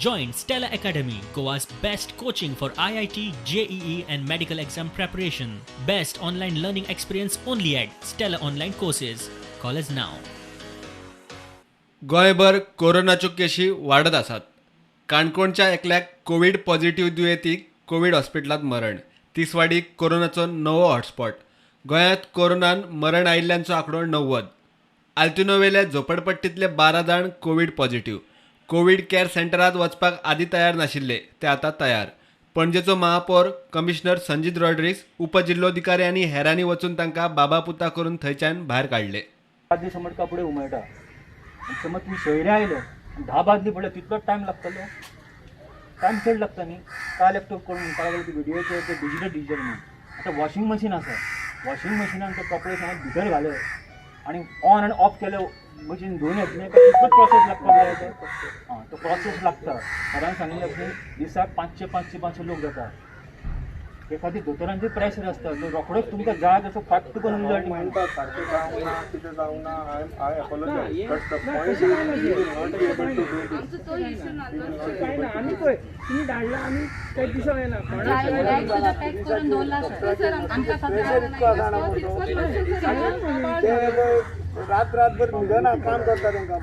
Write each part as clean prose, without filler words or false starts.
Join Stella Academy, Goa's best coaching for IIT, JEE and medical exam preparation. Best online learning experience only at Stella Online Courses. Call us now. गोंयभर कोरोनाच्यो केशी वाडत आसात. काणकोणच्या एकल्याक Covid positive दुयेंतीक Covid हॉस्पिटलांत मरण. तिसवाडीक कोरोनाचो नवो hotspot. गोंयांत कोरोनान मरण आयिल्ल्यांचो आंकडो 90. आल्तिनोवेले झोपडपट्टींतले 12 जाण कोविड पॉझिटिव्ह. कोविड केअर सेंटरांत वचपाक आदीं तयार नाशिल्ले ते आतां तयार. पणजेचो महापौर कमिशनर संजीत रॉड्रिग्स, उपजिल्लोधिकारी आनी हेरांनी वचून तांकां बाबा पुता करून थंयच्यान भायर काडले. बादली समज कपडे उमळटा समज तुम्ही शहरी आयले 10 बादली पडले तितलोच टायम लागतलो. टायम चड लागता न्ही. काल एकटो कोण म्हणपाक लागलो की व्हिडिओचे ते डिजिटल न्ही. आतां वॉशिंग मशीन आसा. वॉशिंग मशिनान ते कपडे समज भितर घाले आनी ऑन आनी ऑफ केले मशीन धुवन येतले तितलोच प्रोसेस लागता जाय. तो प्रोसेस लागता. सरान सांगिल्लें की दिसाक 500 लोक जाता. ते खातीर दोतोरांचेर प्रेशर आसता. तो रोखडोच तुमकां जाय तसो फट करून रिजल्ट मेळटा. सारकें जावंक ना कितें जावंक ना I apologise but the point is not able to do this. तो इश्यू ना काय ना आम्ही पळय तुम्ही धाडला आम्ही काही दिसोंक येना. बॅग सुद्धा पॅक करून दवरला सर आमकां रातभर न्हिदना काम करता तांकां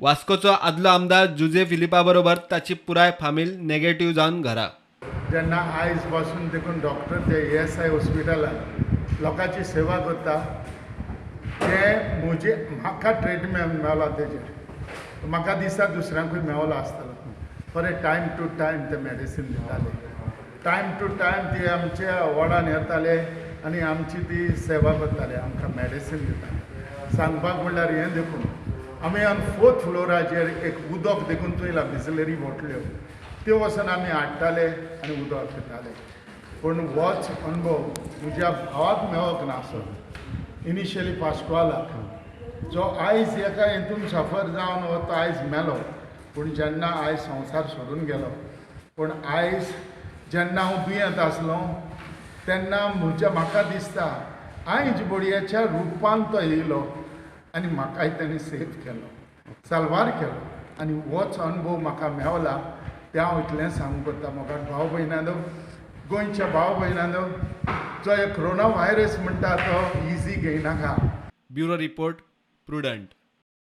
वास्कोचो आदलो आमदार जुजे फिलिपा बरोबर ताची पुराय फामील नेगेटिव्ह जावन घरा. जेन्ना आयज पासून देखून डॉक्टर जे ESI हॉस्पिटलान लोकांची सेवा करता ते म्हाका ट्रिटमेंट मेळ्ळा तेजेर म्हाका दिसता दुसऱ्यांकूय मेळ्ळो आसतलो. बरें टायम टू टायम ते मेडिसीन दिताले. टायम टू टायम ती आमच्या वॉर्डान येताले आनी आमची ती सेवा करताले. आमकां मेडिसीन दिताले. सांगपाक म्हणल्यार हें देखून आमी ऑन 4th फ्लोराचेर एक उदक देखून चोयला बिसलरी बोटल्यो त्यो वचून आमी हाडटाले आनी उदक पिताले. पूण होच अनुभव म्हज्या भावाक मेळोंक नासलो. इनिशियली पास्कोवालाक जो आयज एका हितून सफर जावन हो तो आयज मेलो. पूण जेन्ना आयज संवसार सोडून गेलो पूण आयज जेन्ना हांव दुयेंत आसलो तेन्ना म्हाका दिसता आयज बडयेच्या रुपान तो येयलो आनी म्हाकाय ताणें सेफ केलो, साल्वार केलो. आनी होच अनुभव म्हाका मेवला ते हांव इतलें सांगूंक करता. म्हाका भाव भयणानो, गोंयच्या भाव भयणानो, जो हे कोरोना व्हायरस म्हणटा तो इजी घेयनाका. Bureau report, prudent.